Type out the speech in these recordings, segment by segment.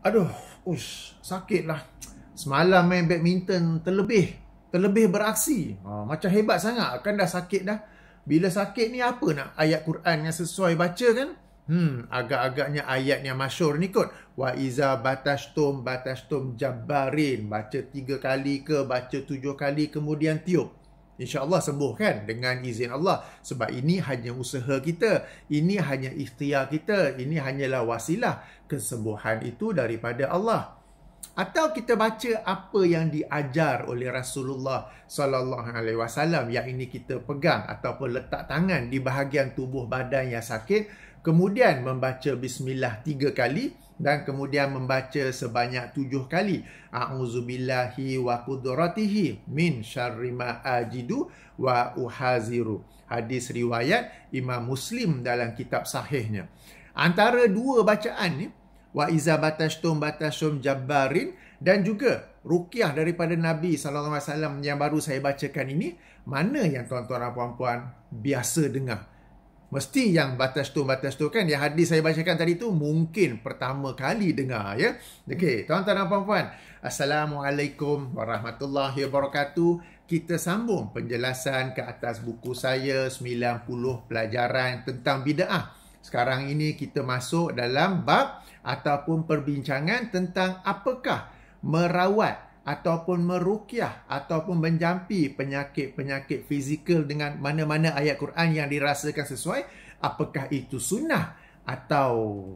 Aduh, sakit lah. Semalam main badminton terlebih beraksi. Macam hebat sangat, kan dah sakit dah. Bila sakit ni apa nak ayat Quran yang sesuai baca kan? Agak-agaknya ayat yang masyhur ni kot. Wa iza batashtum jabbarin. Baca 3 kali ke, baca 7 kali kemudian tiup. InsyaAllah sembuh kan dengan izin Allah. Sebab ini hanya usaha kita. Ini hanya ikhtiar kita. Ini hanyalah wasilah. Kesembuhan itu daripada Allah. Atau kita baca apa yang diajar oleh Rasulullah sallallahu alaihi wasallam, yang ini kita pegang ataupun letak tangan di bahagian tubuh badan yang sakit, kemudian membaca bismillah 3 kali dan kemudian membaca sebanyak 7 kali a'udzubillahi wa qudratihi min syarri ma ajidu wa uhaziru. Hadis riwayat Imam Muslim dalam kitab sahihnya. Antara dua bacaan ni, wa iza batashtum jabbarin, dan juga ruqyah daripada Nabi SAW yang baru saya bacakan ini, mana yang tuan-tuan dan puan-puan biasa dengar? Mesti yang batashtum kan, yang hadis saya bacakan tadi tu mungkin pertama kali dengar ya. Okey, tuan-tuan dan puan-puan, Assalamualaikum warahmatullahi wabarakatuh. Kita sambung penjelasan ke atas buku saya 90 pelajaran tentang bid'ah. Sekarang ini kita masuk dalam bab ataupun perbincangan tentang apakah merawat ataupun meruqyah ataupun menjampi penyakit-penyakit fizikal dengan mana-mana ayat Quran yang dirasakan sesuai. Apakah itu sunnah atau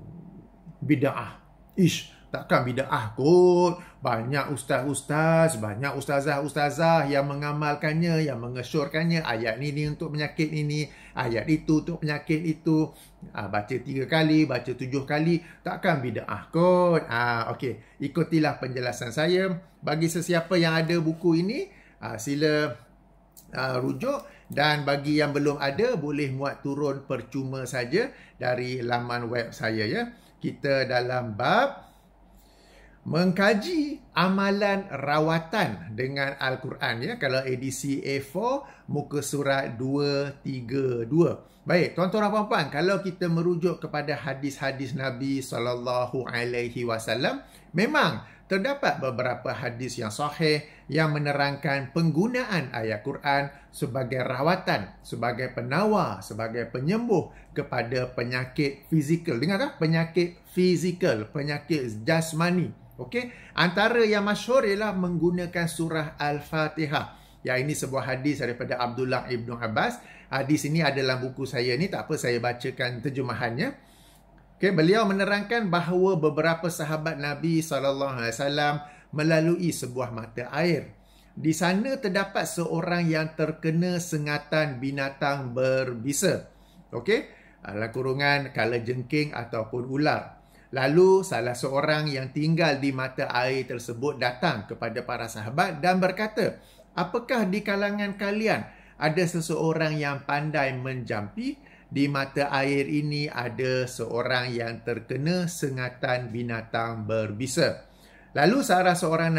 bid'ah? Takkan bid'ah kot. Banyak ustaz-ustaz, banyak ustazah-ustazah yang mengamalkannya, yang mengesyorkannya. Ayat ini untuk penyakit ini, ayat itu untuk penyakit itu. Baca 3 kali, baca 7 kali. Takkan bid'ah kot. Okey, ikutilah penjelasan saya. Bagi sesiapa yang ada buku ini, sila rujuk. Dan bagi yang belum ada, boleh muat turun percuma saja dari laman web saya ya. Kita dalam bab mengkaji amalan rawatan dengan Al-Quran ya. Kalau edisi A4, muka surat 232. Baik, tuan-tuan dan puan-puan, kalau kita merujuk kepada hadis-hadis Nabi SAW, memang terdapat beberapa hadis yang sahih yang menerangkan penggunaan ayat Quran sebagai rawatan, sebagai penawar, sebagai penyembuh kepada penyakit fizikal. Dengar tak? Penyakit fizikal, penyakit jasmani. Okey, antara yang masyhur ialah menggunakan surah Al-Fatihah. Yang ini sebuah hadis daripada Abdullah Ibn Abbas. Hadis ini ada dalam buku saya ni, tak apa saya bacakan terjemahannya. Okey, beliau menerangkan bahawa beberapa sahabat Nabi SAW melalui sebuah mata air. Di sana terdapat seorang yang terkena sengatan binatang berbisa. Okey, dalam kurungan kalajengking ataupun ular. Lalu salah seorang yang tinggal di mata air tersebut datang kepada para sahabat dan berkata, apakah di kalangan kalian ada seseorang yang pandai menjampi? Di mata air ini ada seorang yang terkena sengatan binatang berbisa. Lalu salah seorang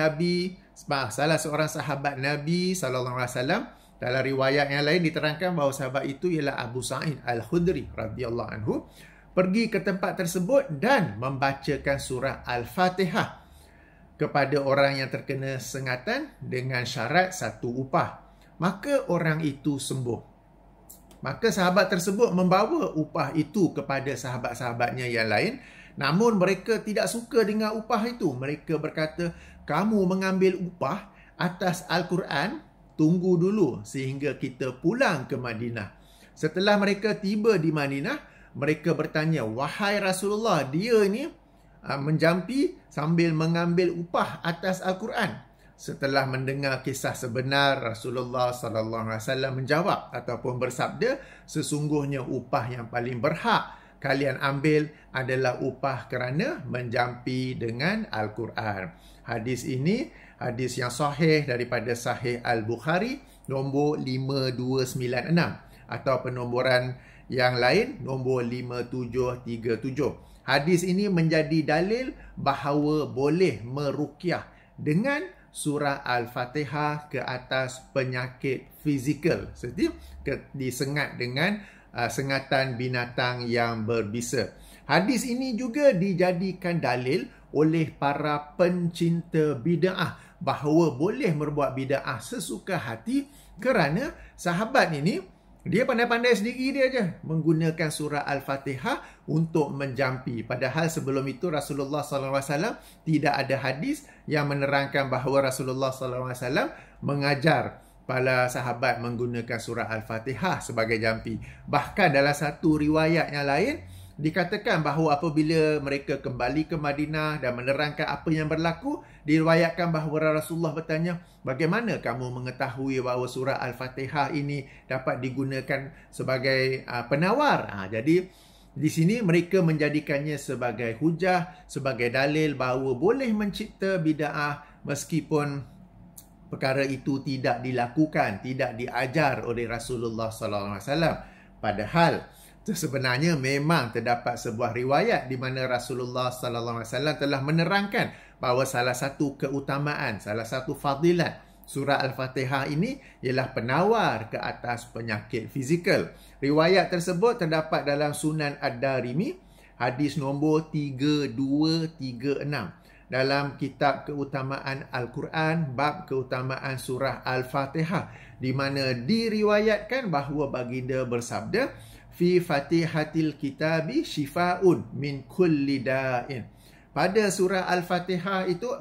sahabat Nabi SAW, dalam riwayat yang lain diterangkan bahawa sahabat itu ialah Abu Sa'id Al-Khudri radhiyallahu anhu, pergi ke tempat tersebut dan membacakan surah Al-Fatihah kepada orang yang terkena sengatan dengan syarat 1 upah. Maka orang itu sembuh. Maka sahabat tersebut membawa upah itu kepada sahabat-sahabatnya yang lain. Namun mereka tidak suka dengan upah itu. Mereka berkata, kamu mengambil upah atas Al-Quran, tunggu dulu sehingga kita pulang ke Madinah. Setelah mereka tiba di Madinah, mereka bertanya, wahai Rasulullah, dia ni menjampi sambil mengambil upah atas Al-Quran. Setelah mendengar kisah sebenar, Rasulullah SAW menjawab ataupun bersabda, sesungguhnya upah yang paling berhak kalian ambil adalah upah kerana menjampi dengan Al-Quran. Hadis ini, hadis yang sahih daripada Sahih Al-Bukhari, nombor 5296 atau penomboran yang lain nombor 5737. Hadis ini menjadi dalil bahawa boleh meruqyah dengan surah Al-Fatihah ke atas penyakit fizikal, seperti disengat dengan sengatan binatang yang berbisa. Hadis ini juga dijadikan dalil oleh para pencinta bid'ah, bahawa boleh berbuat bid'ah sesuka hati kerana sahabat ini dia pandai-pandai sendiri dia je menggunakan surah Al-Fatihah untuk menjampi. Padahal sebelum itu Rasulullah SAW tidak ada hadis yang menerangkan bahawa Rasulullah SAW mengajar para sahabat menggunakan surah Al-Fatihah sebagai jampi. Bahkan dalam satu riwayat yang lain, dikatakan bahawa apabila mereka kembali ke Madinah dan menerangkan apa yang berlaku, diriwayatkan bahawa Rasulullah bertanya, bagaimana kamu mengetahui bahawa surah Al-Fatihah ini dapat digunakan sebagai penawar? Jadi di sini mereka menjadikannya sebagai hujah, sebagai dalil bahawa boleh mencipta bid'ah meskipun perkara itu tidak dilakukan, tidak diajar oleh Rasulullah SAW. Padahal sebenarnya memang terdapat sebuah riwayat di mana Rasulullah SAW telah menerangkan bahawa salah satu keutamaan, salah satu fadilat surah Al-Fatihah ini ialah penawar ke atas penyakit fizikal. Riwayat tersebut terdapat dalam Sunan Ad-Darimi, hadis nombor 3236. Dalam kitab keutamaan Al-Quran, bab keutamaan surah Al-Fatihah, di mana diriwayatkan bahawa baginda bersabda, fi fatihatil kitabi shifaun min kulli da'in. Pada surah Al-Fatihah itu,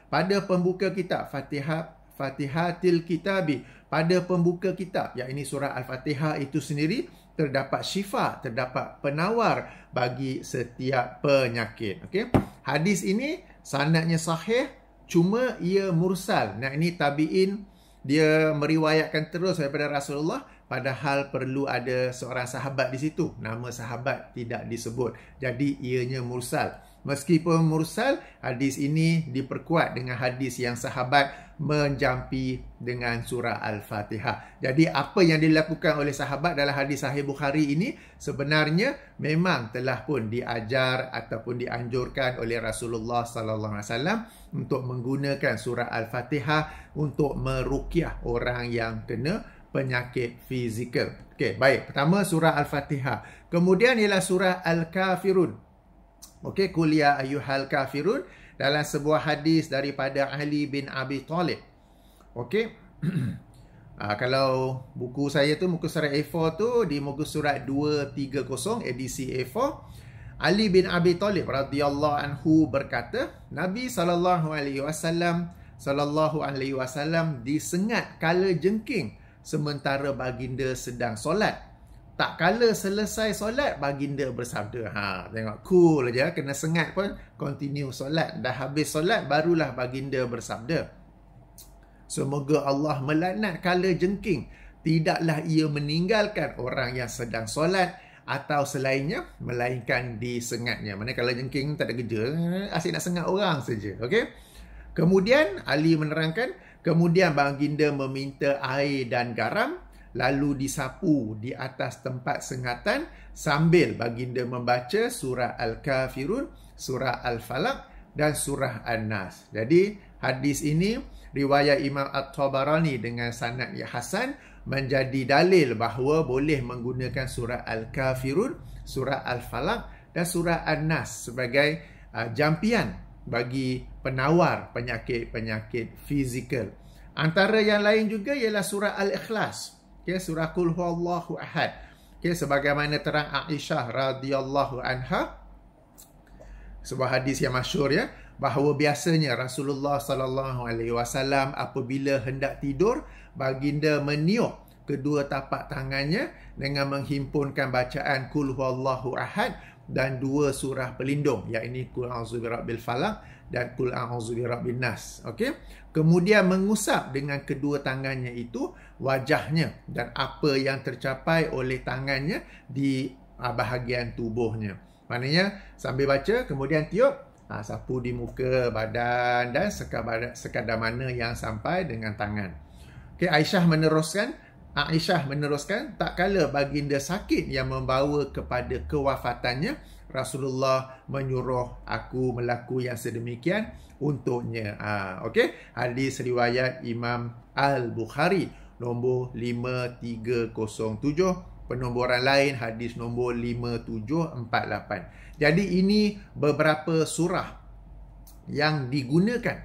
pada pembuka kitab, fatihatil kitabi, pada pembuka kitab, yakni surah Al-Fatihah itu sendiri, terdapat syifa, terdapat penawar bagi setiap penyakit. Okey. Hadis ini sanadnya sahih, cuma ia mursal. Nah, ini tabi'in dia meriwayatkan terus daripada Rasulullah, padahal perlu ada seorang sahabat di situ. Nama sahabat tidak disebut. Jadi ianya mursal. Meskipun mursal, hadis ini diperkuat dengan hadis yang sahabat menjampi dengan surah Al-Fatihah. Jadi apa yang dilakukan oleh sahabat dalam hadis Sahih Bukhari ini sebenarnya memang telah pun diajar ataupun dianjurkan oleh Rasulullah SAW untuk menggunakan surah Al-Fatihah untuk meruqyah orang yang kena penyakit fizikal. Okey, baik. Pertama surah Al-Fatihah. Kemudian ialah surah Al-Kafirun. Okey, qul ya ayyuhal kafirun, dalam sebuah hadis daripada Ali bin Abi Talib. Okey. Kalau buku saya tu, muka surat A4 tu, di muka surat 230 edisi A4, Ali bin Abi Talib radhiyallahu anhu berkata, Nabi SAW disengat kala jengking sementara baginda sedang solat. Tak kala selesai solat, baginda bersabda. Tengok, cool aja, kena sengat pun continue solat. Dah habis solat, barulah baginda bersabda, semoga Allah melaknat kala jengking. Tidaklah ia meninggalkan orang yang sedang solat atau selainnya, melainkan disengatnya. Maksudnya kala jengking tak ada kerja, asyik nak sengat orang saja. Okey. Kemudian Ali menerangkan, kemudian baginda meminta air dan garam, lalu disapu di atas tempat sengatan sambil baginda membaca surah Al-Kafirun, surah Al-Falaq dan surah An-Nas. Jadi hadis ini riwayat Imam At-Tabarani dengan sanad yang hasan menjadi dalil bahawa boleh menggunakan surah Al-Kafirun, surah Al-Falaq dan surah An-Nas sebagai jampian bagi penawar penyakit-penyakit fizikal. Antara yang lain juga ialah surah Al-Ikhlas. Okay, surah Qul Huwallahu Ahad. Okay, sebagaimana terang Aisyah radhiyallahu anha, sebuah hadis yang masyhur ya, bahawa biasanya Rasulullah SAW apabila hendak tidur, baginda meniup kedua tapak tangannya dengan menghimpunkan bacaan Qul Huwallahu Ahad dan dua surah pelindung, iaitu Qul A'udzu Birabbil Falaq dan Qul A'udzu Birabbin Nas. Okey. Kemudian mengusap dengan kedua tangannya itu wajahnya dan apa yang tercapai oleh tangannya di bahagian tubuhnya. Maknanya sambil baca kemudian tiup, sapu di muka, badan dan sekadar mana yang sampai dengan tangan. Okey, Aisyah meneruskan, tak kala baginda sakit yang membawa kepada kewafatannya, Rasulullah menyuruh aku melaku yang sedemikian untuknya. Okey, hadis riwayat Imam Al-Bukhari nombor 5307, penomboran lain hadis nombor 5748. Jadi ini beberapa surah yang digunakan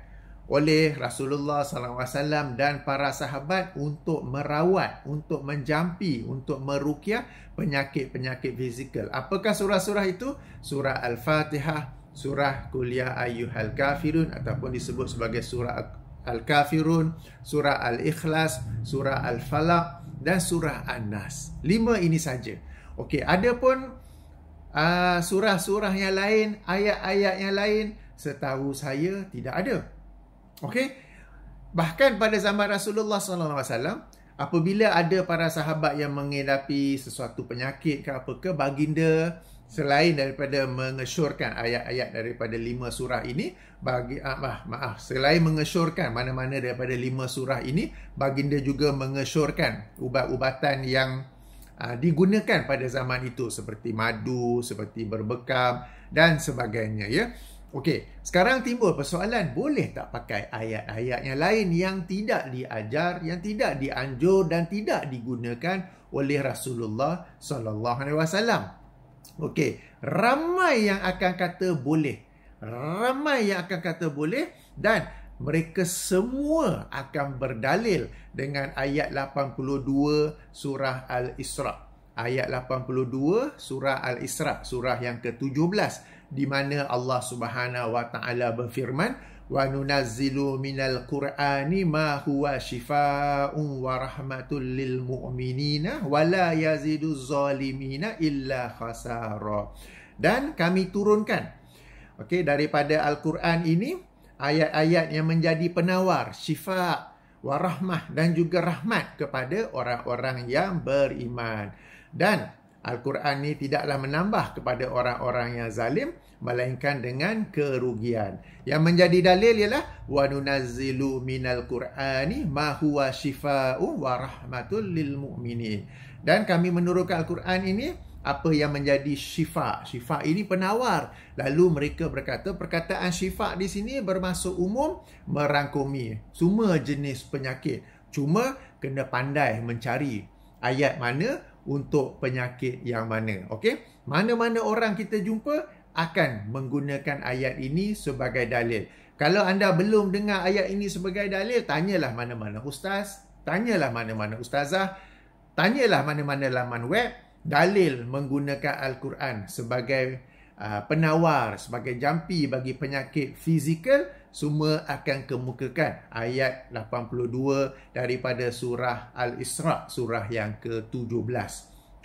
oleh Rasulullah SAW dan para sahabat untuk merawat, untuk menjampi, untuk meruqyah penyakit-penyakit fizikal. Apakah surah-surah itu? Surah Al-Fatihah, surah Qul Ya Ayyuhal Kafirun ataupun disebut sebagai surah Al-Kafirun, surah Al-Ikhlas, surah Al-Falaq dan surah An-Nas. 5 ini saja. Okey, ada pun surah-surah yang lain, ayat-ayat yang lain, setahu saya tidak ada. Okey. Bahkan pada zaman Rasulullah SAW, apabila ada para sahabat yang menghadapi sesuatu penyakit ke apa ke, baginda selain daripada mengesyorkan ayat-ayat daripada 5 surah ini, selain mengesyorkan mana-mana daripada 5 surah ini, baginda juga mengesyorkan ubat-ubatan yang digunakan pada zaman itu seperti madu, seperti berbekam dan sebagainya, ya. Okey, sekarang timbul persoalan, boleh tak pakai ayat-ayat yang lain yang tidak diajar, yang tidak dianjur dan tidak digunakan oleh Rasulullah SAW? Okey, ramai yang akan kata boleh. Ramai yang akan kata boleh dan mereka semua akan berdalil dengan ayat 82 surah Al-Isra. Ayat 82 surah Al-Isra, surah yang ke-17, di mana Allah Subhanahu wa taala berfirman, wa nunazzilu minal qur'ani ma huwa shifaa'un wa rahmatul lil mu'minina wa la yaziduz zalimina illa khasara. Dan kami turunkan, okey, daripada Al-Quran ini ayat-ayat yang menjadi penawar, syifa, warahmah dan juga rahmat kepada orang-orang yang beriman. Dan Al-Quran ini tidaklah menambah kepada orang-orang yang zalim, melainkan dengan kerugian. Yang menjadi dalil ialah wa nunazzilu minal qur'ani ma huwa syifaa'un wa rahmatul lil mu'minin. Dan kami menurunkan Al-Quran ini apa yang menjadi syifa. Syifa ini penawar. Lalu mereka berkata, perkataan syifa di sini bermaksud umum, merangkumi semua jenis penyakit. Cuma kena pandai mencari ayat mana untuk penyakit yang mana. Okey? Mana-mana orang kita jumpa akan menggunakan ayat ini sebagai dalil. Kalau anda belum dengar ayat ini sebagai dalil, tanyalah mana-mana ustaz, tanyalah mana-mana ustazah, tanyalah mana-mana laman web. Dalil menggunakan Al-Quran sebagai penawar, sebagai jampi bagi penyakit fizikal, semua akan kemukakan ayat 82 daripada surah Al-Isra, surah yang ke-17.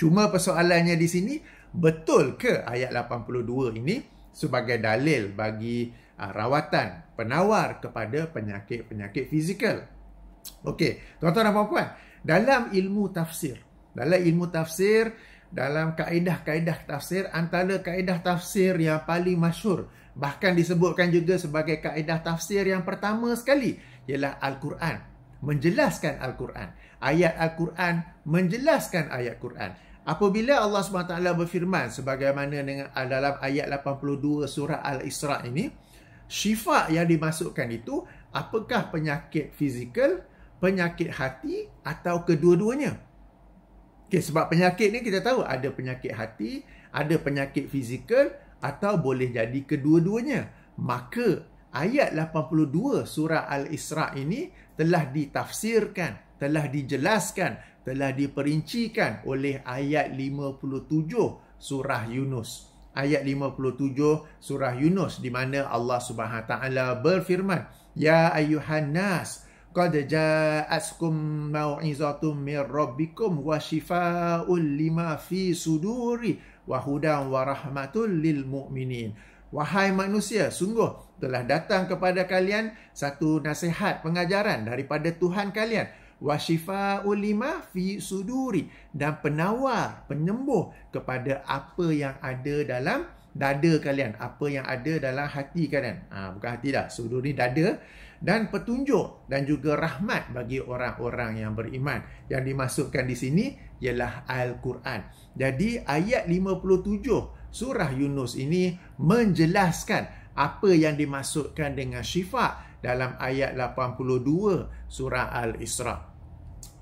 Cuma persoalannya di sini, betul ke ayat 82 ini sebagai dalil bagi rawatan, penawar kepada penyakit-penyakit fizikal? Okey, tuan-tuan dan puan-puan, dalam ilmu tafsir, dalam kaedah-kaedah tafsir, antara kaedah tafsir yang paling masyhur, bahkan disebutkan juga sebagai kaedah tafsir yang pertama sekali, ialah Al-Quran. Menjelaskan Al-Quran. Ayat Al-Quran menjelaskan ayat Quran. Apabila Allah SWT berfirman sebagaimana dengan dalam ayat 82 surah Al-Isra ini, syifa yang dimasukkan itu apakah penyakit fizikal, penyakit hati atau kedua-duanya? Okay, sebab penyakit ni kita tahu ada penyakit hati, ada penyakit fizikal atau boleh jadi kedua-duanya. Maka ayat 82 surah Al-Isra ini telah ditafsirkan, telah dijelaskan, telah diperincikan oleh ayat 57 surah Yunus. Ayat 57 surah Yunus di mana Allah Subhanahu Wa Taala berfirman, Ya ayyuhan nas, qad ja'atkum mau'izatun min rabbikum wa shifaa'un lima fi suduri wa hudan wa rahmatul lil mu'minin. Wahai manusia, sungguh telah datang kepada kalian satu nasihat pengajaran daripada Tuhan kalian, wa shifaa'un lima fi suduri, dan penawar, penyembuh kepada apa yang ada dalam dada kalian, apa yang ada dalam hati kalian. Bukan hati dah, sudur ni dada. Dan petunjuk dan juga rahmat bagi orang-orang yang beriman. Yang dimasukkan di sini ialah Al-Quran. Jadi ayat 57 surah Yunus ini menjelaskan apa yang dimasukkan dengan syifa dalam ayat 82 surah Al-Isra.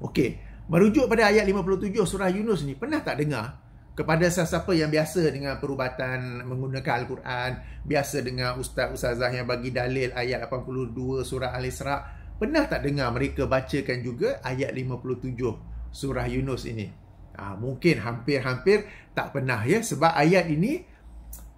Okey, merujuk pada ayat 57 surah Yunus ni, pernah tak dengar kepada sesiapa yang biasa dengan perubatan menggunakan Al-Quran, biasa dengan ustaz-ustazah yang bagi dalil ayat 82 surah Al-Isra, pernah tak dengar mereka bacakan juga ayat 57 surah Yunus ini? Mungkin hampir-hampir tak pernah ya, sebab ayat ini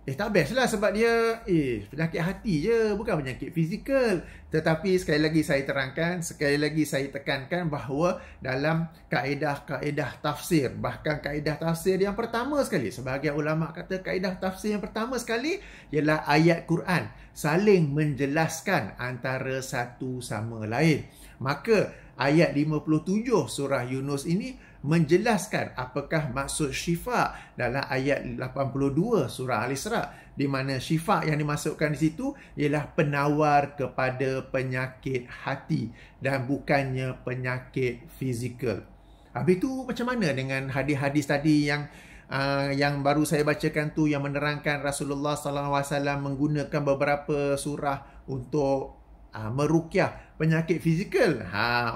tak best lah, sebab dia penyakit hati je, bukan penyakit fizikal. Tetapi sekali lagi saya terangkan, sekali lagi saya tekankan bahawa dalam kaedah-kaedah tafsir, bahkan kaedah tafsir yang pertama sekali, sebahagian ulama kata kaedah tafsir yang pertama sekali ialah ayat Quran saling menjelaskan antara satu sama lain. Maka ayat 57 surah Yunus ini menjelaskan apakah maksud syifa dalam ayat 82 surah Al-Isra, di mana syifa yang dimasukkan di situ ialah penawar kepada penyakit hati dan bukannya penyakit fizikal. Habis tu macam mana dengan hadis-hadis tadi yang baru saya bacakan tu, yang menerangkan Rasulullah SAW menggunakan beberapa surah untuk meruqyah penyakit fizikal?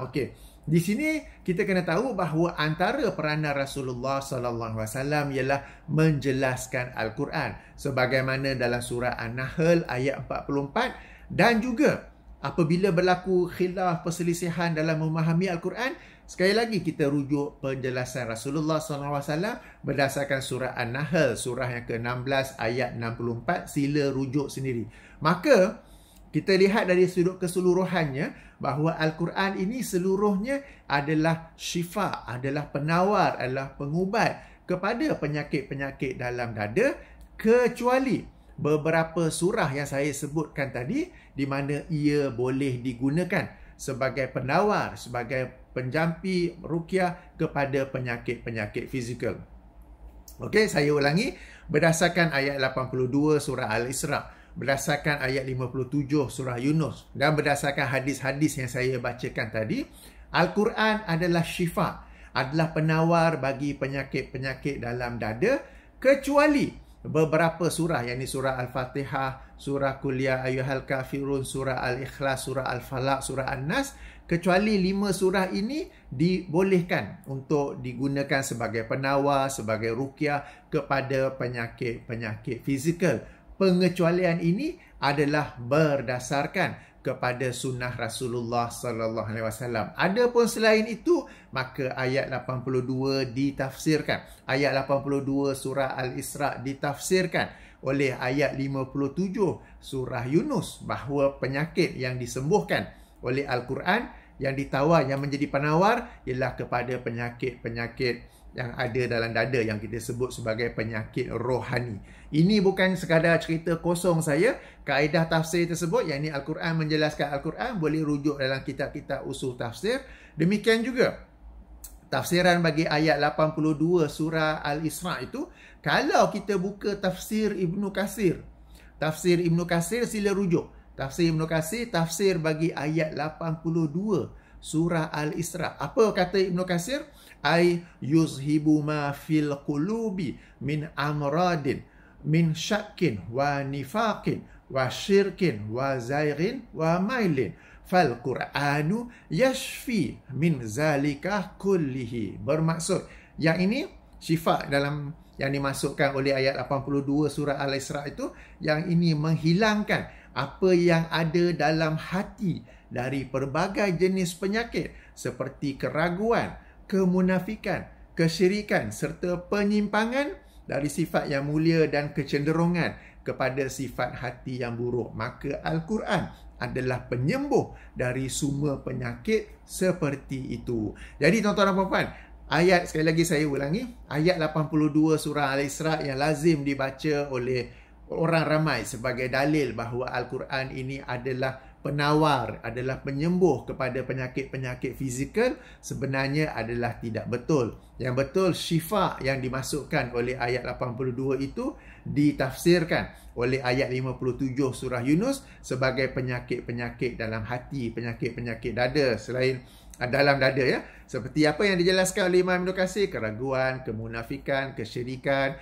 Okey. Di sini kita kena tahu bahawa antara peranan Rasulullah SAW ialah menjelaskan Al-Quran, sebagaimana dalam surah An-Nahl ayat 44, dan juga apabila berlaku khilaf perselisihan dalam memahami Al-Quran, sekali lagi kita rujuk penjelasan Rasulullah SAW berdasarkan surah An-Nahl, surah yang ke-16 ayat 64, sila rujuk sendiri. Maka kita lihat dari sudut keseluruhannya bahawa Al-Quran ini seluruhnya adalah syifa, adalah penawar, adalah pengubat kepada penyakit-penyakit dalam dada, kecuali beberapa surah yang saya sebutkan tadi, di mana ia boleh digunakan sebagai penawar, sebagai penjampi ruqyah kepada penyakit-penyakit fizikal. Okey, saya ulangi, berdasarkan ayat 82 surah Al-Isra, berdasarkan ayat 57 surah Yunus, dan berdasarkan hadis-hadis yang saya bacakan tadi, Al-Quran adalah syifa, adalah penawar bagi penyakit-penyakit dalam dada, kecuali beberapa surah, yakni surah Al-Fatihah, surah Qul Ya Ayyuhal Kafirun, surah Al-Ikhlas, surah Al-Falaq, surah An-Nas. Kecuali 5 surah ini dibolehkan untuk digunakan sebagai penawar, sebagai ruqyah kepada penyakit-penyakit fizikal. Pengecualian ini adalah berdasarkan kepada sunnah Rasulullah SAW. Adapun selain itu, maka ayat 82 ditafsirkan. Ayat 82 surah Al-Isra ditafsirkan oleh ayat 57 surah Yunus, bahawa penyakit yang disembuhkan oleh Al-Quran, yang ditawar, yang menjadi penawar, ialah kepada penyakit-penyakit yang ada dalam dada, yang kita sebut sebagai penyakit rohani. Ini bukan sekadar cerita kosong saya. Kaedah tafsir tersebut, yakni Al-Quran menjelaskan Al-Quran, boleh rujuk dalam kitab-kitab usul tafsir. Demikian juga tafsiran bagi ayat 82 surah Al-Isra itu, kalau kita buka tafsir Ibnu Katsir, sila rujuk tafsir Ibnu Katsir, tafsir bagi ayat 82 surah Al-Isra. Apa kata Ibnu Katsir? Ay yuzhibu ma fil qulubi min amradin min syakkin wa nifaqin wa syirkin wa zairin wa mailin fal Qur'anu yashfi min zalika kullihi. Bermaksud yang ini syifa dalam yang dimasukkan oleh ayat 82 surah Al-Isra itu, yang ini menghilangkan apa yang ada dalam hati dari pelbagai jenis penyakit seperti keraguan, kemunafikan, kesyirikan serta penyimpangan dari sifat yang mulia dan kecenderungan kepada sifat hati yang buruk. Maka Al-Quran adalah penyembuh dari semua penyakit seperti itu. Jadi tuan-tuan dan puan-puan, ayat, sekali lagi saya ulangi, ayat 82 surah Al-Isra yang lazim dibaca oleh orang ramai sebagai dalil bahawa Al-Quran ini adalah penawar, adalah penyembuh kepada penyakit-penyakit fizikal, sebenarnya adalah tidak betul. Yang betul, syifa yang dimasukkan oleh ayat 82 itu ditafsirkan oleh ayat 57 surah Yunus sebagai penyakit-penyakit dalam hati, penyakit-penyakit dada, selain dalam dada ya. Seperti apa yang dijelaskan oleh Imam Ibnu Katsir, keraguan, kemunafikan, kesyirikan,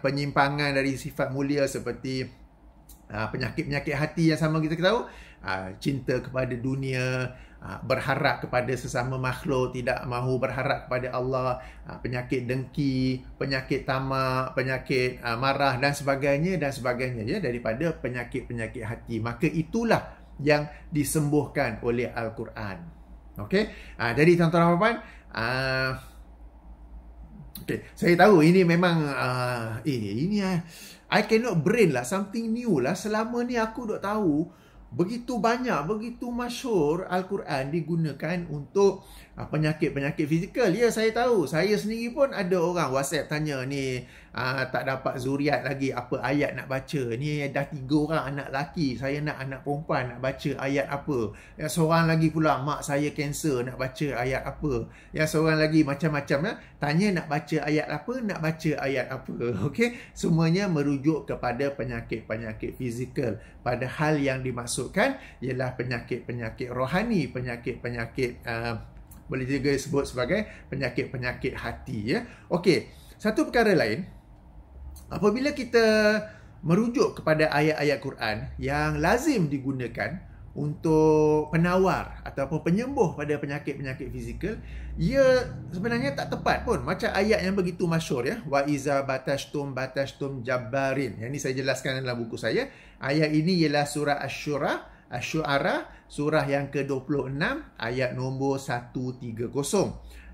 penyimpangan dari sifat mulia seperti penyakit-penyakit hati yang sama kita tahu, cinta kepada dunia, berharap kepada sesama makhluk, tidak mahu berharap kepada Allah, penyakit dengki, penyakit tamak, penyakit marah dan sebagainya ya, daripada penyakit-penyakit hati. Maka itulah yang disembuhkan oleh Al-Quran. Okey, jadi tuan-tuan dan puan-puan, okay, saya tahu ini memang I cannot brain lah, something new lah. Selama ni aku duk tahu begitu banyak, begitu masyhur Al-Quran digunakan untuk penyakit-penyakit fizikal. Ya, saya tahu. Saya sendiri pun ada orang WhatsApp tanya ni, tak dapat zuriat lagi, apa ayat nak baca. Ni dah 3 orang anak lelaki, saya nak anak perempuan, nak baca ayat apa. Yang seorang lagi pula, mak saya kanser, nak baca ayat apa. Yang seorang lagi macam-macam ya, tanya nak baca ayat apa, nak baca ayat apa. Okey, semuanya merujuk kepada penyakit-penyakit fizikal. Padahal yang dimaksudkan ialah penyakit-penyakit rohani, penyakit-penyakit boleh juga disebut sebagai penyakit-penyakit hati ya. Okey, satu perkara lain, apabila kita merujuk kepada ayat-ayat Quran yang lazim digunakan untuk penawar ataupun penyembuh pada penyakit-penyakit fizikal, ia sebenarnya tak tepat pun. Macam ayat yang begitu masyhur ya, wa iza batashtum jabbarin. Yang ini saya jelaskan dalam buku saya. Ayat ini ialah surah Asy-Syu'ara, surah yang ke-26, ayat nombor 130.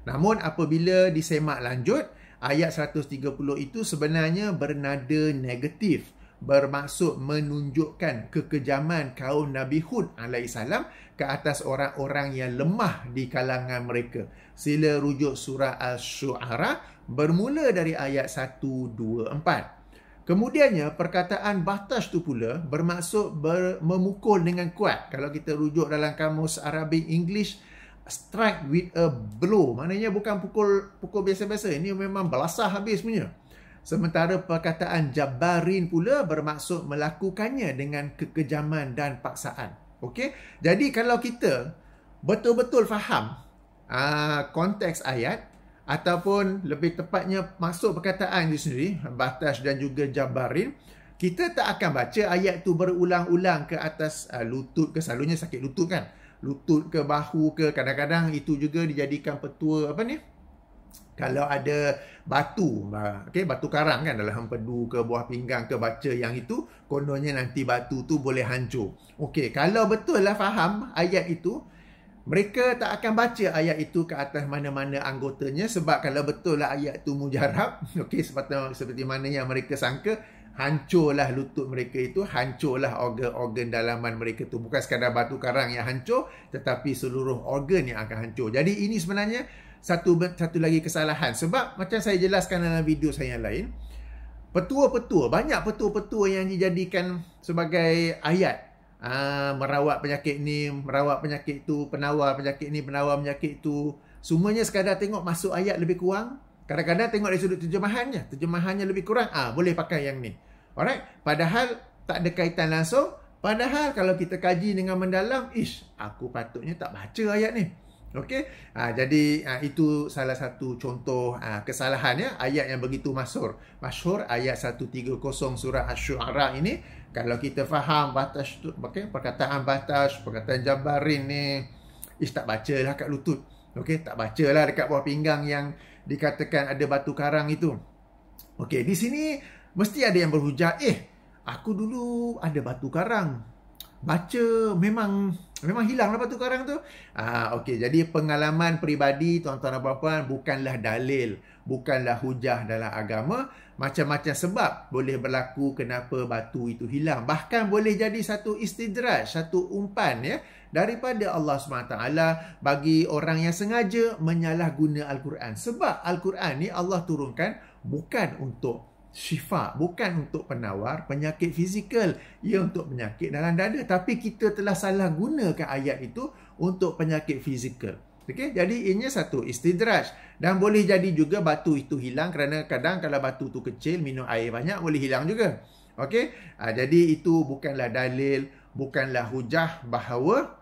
Namun apabila disemak lanjut, ayat 130 itu sebenarnya bernada negatif, bermaksud menunjukkan kekejaman kaum Nabi Hud alaihissalam ke atas orang-orang yang lemah di kalangan mereka. Sila rujuk surah Asy-Syu'ara bermula dari ayat 124. Kemudiannya, perkataan batash tu pula bermaksud memukul dengan kuat. Kalau kita rujuk dalam kamus Arabic English, strike with a blow. Maknanya bukan pukul biasa-biasa. Ini memang belasah habis punya. Sementara perkataan jabbarin pula bermaksud melakukannya dengan kekejaman dan paksaan. Okey? Jadi kalau kita betul-betul faham konteks ayat, ataupun lebih tepatnya maksud perkataan itu sendiri, batash dan juga jabbarin, kita tak akan baca ayat tu berulang-ulang ke atas lutut ke, selalunya sakit lutut kan, lutut ke bahu ke, kadang-kadang itu juga dijadikan petua kalau ada batu, okay, batu karang kan dalam empedu ke buah pinggang ke, baca yang itu, kononnya nanti batu tu boleh hancur. Okey, kalau betul lah faham ayat itu, mereka tak akan baca ayat itu ke atas mana-mana anggotanya, sebab kalau betul lah ayat itu mujarab, okey, seperti mana yang mereka sangka, hancurlah lutut mereka itu, hancurlah organ-organ dalaman mereka itu. Bukan sekadar batu karang yang hancur, tetapi seluruh organ yang akan hancur. Jadi ini sebenarnya satu lagi kesalahan. Sebab macam saya jelaskan dalam video saya yang lain, petua-petua, banyak petua-petua yang dijadikan sebagai ayat. Merawat penyakit ni, merawat penyakit tu, penawar penyakit ni, penawar penyakit tu. Semuanya sekadar tengok masuk ayat lebih kurang. Kadang-kadang tengok dari sudut terjemahannya lebih kurang. Boleh pakai yang ni. Alright? Padahal tak ada kaitan langsung. Padahal kalau kita kaji dengan mendalam, aku patutnya tak baca ayat ni. Okey? Jadi itu salah satu contoh kesalahan ya, ayat yang begitu masyhur. Ayat 130 surah Asy-Syu'ara ini, kalau kita faham batash tu, perkataan batash, perkataan jabbarin ni, tak bacalah kat lutut. Okey, tak bacalah dekat bawah pinggang yang dikatakan ada batu karang itu. Okey, di sini mesti ada yang berhujah, aku dulu ada batu karang. Baca memang hilanglah batu karang tu. Okey, jadi pengalaman peribadi tuan-tuan dan puan-puan bukanlah dalil, bukanlah hujah dalam agama. Macam-macam sebab boleh berlaku kenapa batu itu hilang. Bahkan boleh jadi satu istidraj, satu umpan ya, daripada Allah SWT bagi orang yang sengaja menyalahguna Al-Quran. Sebab Al-Quran ni Allah turunkan bukan untuk syifa, bukan untuk penawar penyakit fizikal, ia untuk penyakit dalam dada. Tapi kita telah salah gunakan ayat itu untuk penyakit fizikal. Okey, jadi ini satu istidraj. Dan boleh jadi juga batu itu hilang kerana kadang kalau batu itu kecil, minum air banyak, boleh hilang juga. Okey, jadi itu bukanlah dalil, bukanlah hujah bahawa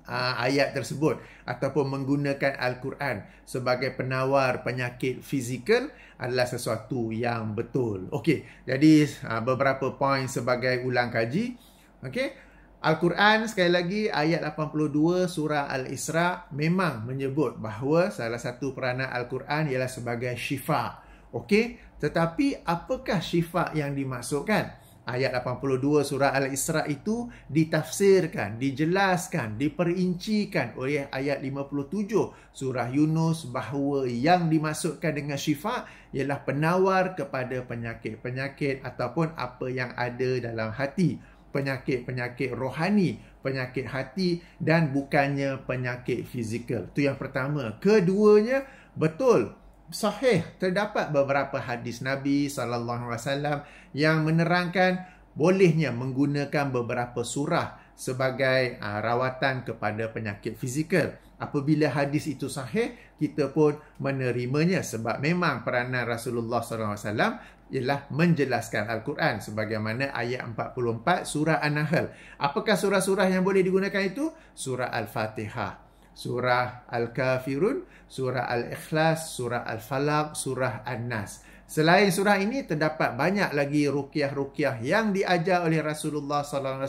ayat tersebut ataupun menggunakan Al-Quran sebagai penawar penyakit fizikal adalah sesuatu yang betul. Okey, jadi beberapa poin sebagai ulang kaji. Okey, Al-Quran sekali lagi ayat 82 surah Al-Isra memang menyebut bahawa salah satu peranan Al-Quran ialah sebagai syifa. Okey, tetapi apakah syifa yang dimaksudkan? Ayat 82 surah Al-Isra itu ditafsirkan, dijelaskan, diperincikan oleh ayat 57 surah Yunus bahawa yang dimaksudkan dengan syifa ialah penawar kepada penyakit-penyakit ataupun apa yang ada dalam hati. Penyakit-penyakit rohani, penyakit hati dan bukannya penyakit fizikal. Itu yang pertama. Keduanya, betul, sahih, terdapat beberapa hadis Nabi SAW yang menerangkan bolehnya menggunakan beberapa surah sebagai rawatan kepada penyakit fizikal. Apabila hadis itu sahih, kita pun menerimanya sebab memang peranan Rasulullah SAW ialah menjelaskan Al-Quran sebagaimana ayat 44 surah An-Nahl. Apakah surah-surah yang boleh digunakan itu? Surah Al-Fatihah, surah Al-Kafirun, surah Al-Ikhlas, surah Al-Falaq, surah An-Nas. Selain surah ini, terdapat banyak lagi ruqyah-ruqyah yang diajar oleh Rasulullah SAW.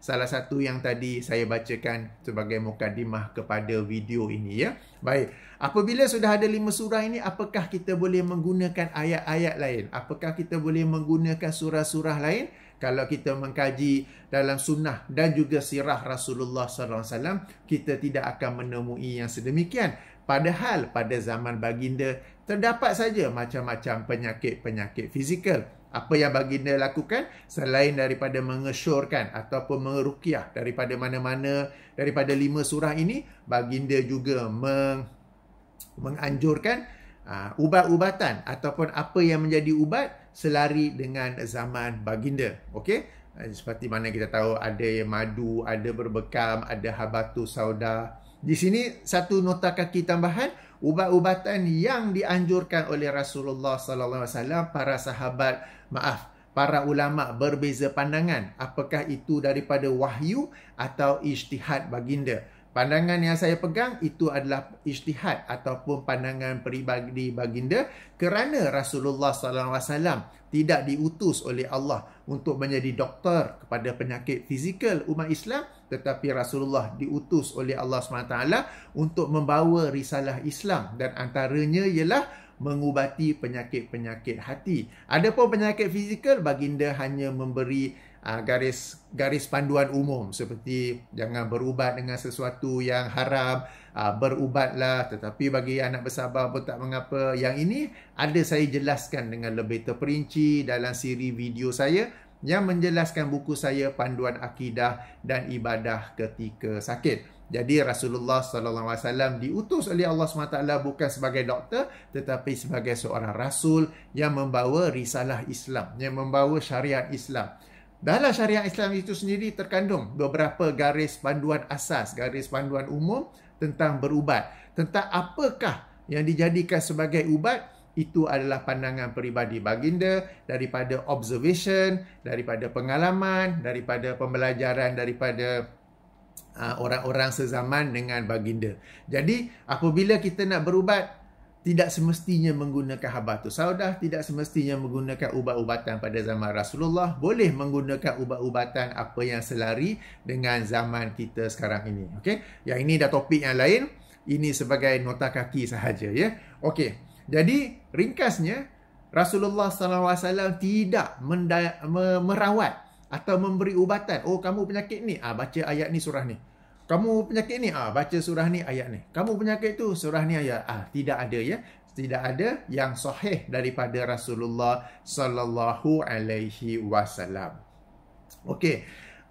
Salah satu yang tadi saya bacakan sebagai mukadimah kepada video ini, ya. Baik, apabila sudah ada 5 surah ini, apakah kita boleh menggunakan ayat-ayat lain? Apakah kita boleh menggunakan surah-surah lain? Kalau kita mengkaji dalam sunnah dan juga sirah Rasulullah SAW, kita tidak akan menemui yang sedemikian. Padahal pada zaman baginda terdapat saja macam-macam penyakit-penyakit fizikal. Apa yang baginda lakukan selain daripada mengesyorkan ataupun meruqyah daripada mana-mana daripada 5 surah ini, baginda juga menganjurkan ubat-ubatan ataupun apa yang menjadi ubat selari dengan zaman baginda. Okey, seperti mana kita tahu ada madu, ada berbekam, ada habatus sauda. Di sini satu nota kaki tambahan, ubat-ubatan yang dianjurkan oleh Rasulullah SAW, para sahabat, para ulama berbeza pandangan. Apakah itu daripada wahyu atau ijtihad baginda? Pandangan yang saya pegang itu adalah ijtihad ataupun pandangan peribadi baginda kerana Rasulullah SAW tidak diutus oleh Allah untuk menjadi doktor kepada penyakit fizikal umat Islam, tetapi Rasulullah diutus oleh Allah SWT untuk membawa risalah Islam dan antaranya ialah mengubati penyakit-penyakit hati. Adapun penyakit fizikal, baginda hanya memberi garis panduan umum seperti jangan berubat dengan sesuatu yang haram, berubatlah, tetapi bagi anak bersabar pun tak mengapa. Yang ini ada saya jelaskan dengan lebih terperinci dalam siri video saya yang menjelaskan buku saya Panduan Akidah dan Ibadah Ketika Sakit. Jadi Rasulullah SAW diutus oleh Allah SWT bukan sebagai doktor, tetapi sebagai seorang rasul yang membawa risalah Islam, yang membawa syariat Islam. Dalam syariat Islam itu sendiri terkandung beberapa garis panduan asas, garis panduan umum tentang berubat. Tentang apakah yang dijadikan sebagai ubat, itu adalah pandangan peribadi baginda daripada observation, daripada pengalaman, daripada pembelajaran daripada orang-orang sezaman dengan baginda. Jadi apabila kita nak berubat, tidak semestinya menggunakan habatus sauda, tidak semestinya menggunakan ubat-ubatan pada zaman Rasulullah. Boleh menggunakan ubat-ubatan apa yang selari dengan zaman kita sekarang ini. Okey, yang ini dah topik yang lain. Ini sebagai nota kaki sahaja, ya. Okey, jadi ringkasnya Rasulullah SAW tidak merawat atau memberi ubatan. Oh, kamu penyakit ni, baca ayat ni, surah ni. Kamu penyakit ni, baca surah ni, ayat ni. Kamu penyakit tu, surah ni, ayat. Tidak ada, ya. Tidak ada yang sahih daripada Rasulullah sallallahu alaihi wasallam. Okey.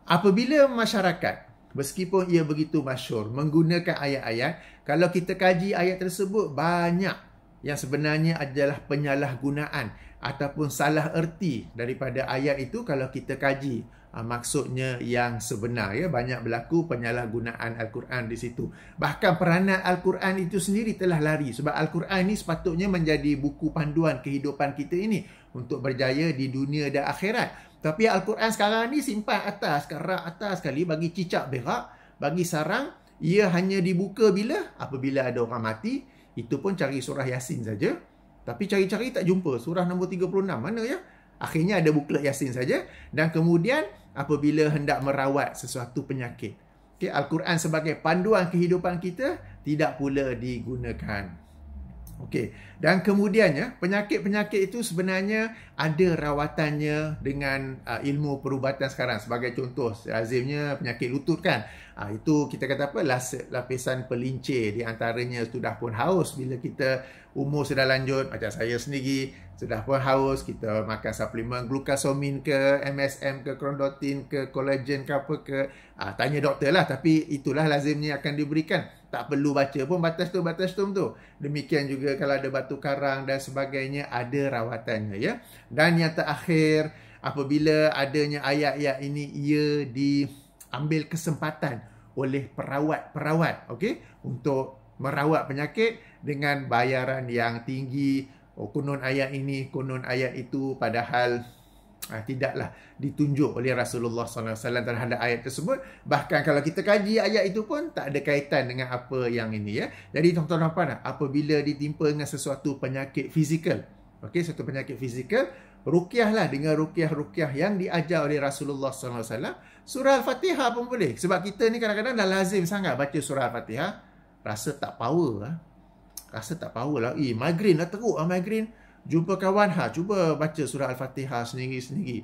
Apabila masyarakat, meskipun ia begitu masyhur menggunakan ayat-ayat, kalau kita kaji ayat tersebut, banyak yang sebenarnya adalah penyalahgunaan ataupun salah erti daripada ayat itu kalau kita kaji maksudnya yang sebenar, ya. Banyak berlaku penyalahgunaan Al-Quran di situ. Bahkan peranan Al-Quran itu sendiri telah lari sebab Al-Quran ini sepatutnya menjadi buku panduan kehidupan kita ini untuk berjaya di dunia dan akhirat. Tapi Al-Quran sekarang ni simpan atas, kerak atas sekali, bagi cicak berak, bagi sarang Ia hanya dibuka bila? Apabila ada orang mati. Itu pun cari surah Yasin saja. Tapi cari-cari tak jumpa. Surah nombor 36 mana ya? Akhirnya ada buklet Yasin saja. Dan kemudian apabila hendak merawat sesuatu penyakit. Okay, Al-Quran sebagai panduan kehidupan kita tidak pula digunakan. Okey, dan kemudiannya penyakit-penyakit itu sebenarnya ada rawatannya dengan ilmu perubatan sekarang. Sebagai contoh, lazimnya penyakit lutut kan. Itu kita kata apa? Lapisan pelincir di antaranya sudah pun haus bila kita umur sudah lanjut. Macam saya sendiri sudah pun haus, kita makan suplemen glukosamin ke, MSM ke, chondroitin ke, collagen ke apa ke. Tanya doktor lah, tapi itulah lazimnya akan diberikan. Tak perlu baca pun batas tu tu. Demikian juga kalau ada batu karang dan sebagainya, ada rawatannya ya. Dan yang terakhir, apabila adanya ayat-ayat ini, ia diambil kesempatan oleh perawat-perawat, okey, untuk merawat penyakit dengan bayaran yang tinggi. Konon ayat ini, konon ayat itu, padahal tidaklah ditunjuk oleh Rasulullah SAW terhadap ayat tersebut. Bahkan kalau kita kaji ayat itu pun tak ada kaitan dengan apa yang ini ya. Jadi tuan-tuan dan puan, apabila ditimpa dengan sesuatu penyakit fizikal, okey, satu penyakit fizikal, ruqyahlah dengan ruqyah-ruqyah yang diajar oleh Rasulullah SAW. Surah Al-Fatihah pun boleh. Sebab kita ni kadang-kadang dah lazim sangat baca surah Al-Fatihah, rasa tak power lah. Rasa tak power lah. Migraine lah, teruk lah migraine. Jumpa kawan, cuba baca surah Al-Fatihah sendiri-sendiri.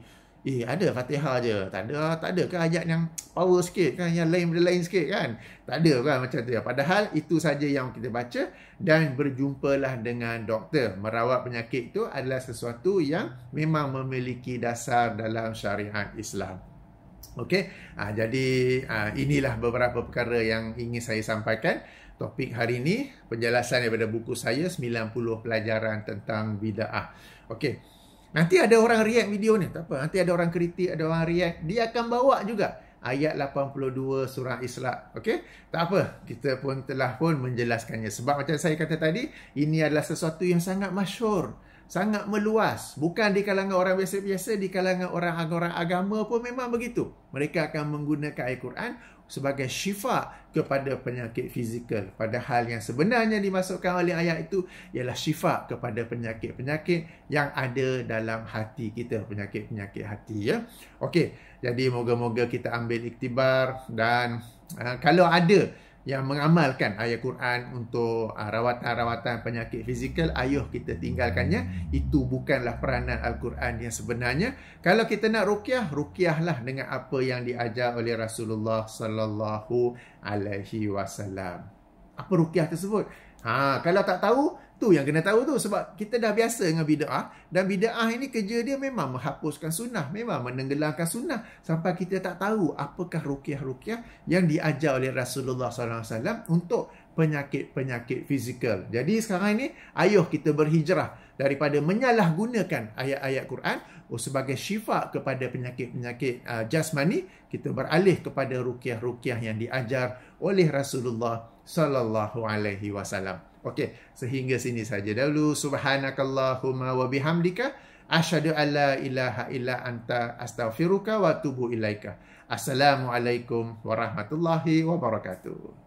Ada Fatihah je. Tak ada ke ayat yang power sikit kan, yang lain sikit kan? Tak ada kan macam tu ya. Padahal itu saja yang kita baca, dan berjumpalah dengan doktor. Merawat penyakit itu adalah sesuatu yang memang memiliki dasar dalam syariat Islam. Okey, jadi inilah beberapa perkara yang ingin saya sampaikan. Topik hari ini, penjelasan daripada buku saya, 90 pelajaran tentang bid'ah. Okey, nanti ada orang react video ni, tak apa. Nanti ada orang kritik, ada orang react. Dia akan bawa juga ayat 82 surah Isra. Okey, tak apa. Kita pun telah pun menjelaskannya. Sebab macam saya kata tadi, ini adalah sesuatu yang sangat masyhur, sangat meluas. Bukan di kalangan orang biasa-biasa, di kalangan orang-orang agama pun memang begitu. Mereka akan menggunakan Al-Quran sebagai syifa kepada penyakit fizikal. Padahal yang sebenarnya dimasukkan oleh ayat itu ialah syifa kepada penyakit-penyakit yang ada dalam hati kita. Penyakit-penyakit hati ya. Okey, jadi moga-moga kita ambil iktibar, dan kalau ada yang mengamalkan ayat Quran untuk rawatan-rawatan penyakit fizikal, ayuh kita tinggalkannya. Itu bukanlah peranan Al-Quran yang sebenarnya. Kalau kita nak ruqyah, ruqyahlah dengan apa yang diajar oleh Rasulullah sallallahu alaihi wasallam. Apa ruqyah tersebut? Kalau tak tahu, tu yang kena tahu tu. Sebab kita dah biasa dengan bid'ah, dan bid'ah ini kerja dia memang menghapuskan sunnah, memang menenggelamkan sunnah, sampai kita tak tahu apakah ruqyah-ruqyah yang diajar oleh Rasulullah SAW untuk penyakit-penyakit fizikal. Jadi sekarang ini, ayuh kita berhijrah daripada menyalahgunakan ayat-ayat Quran sebagai syifa kepada penyakit-penyakit jasmani. Kita beralih kepada ruqyah-ruqyah yang diajar oleh Rasulullah sallallahu alaihi wasallam. Okey, sehingga sini saja dahulu. Subhanakallahumma wa bihamdika asyhadu an la ilaha illa anta astaghfiruka wa atubu ilaika. Assalamualaikum warahmatullahi wabarakatuh.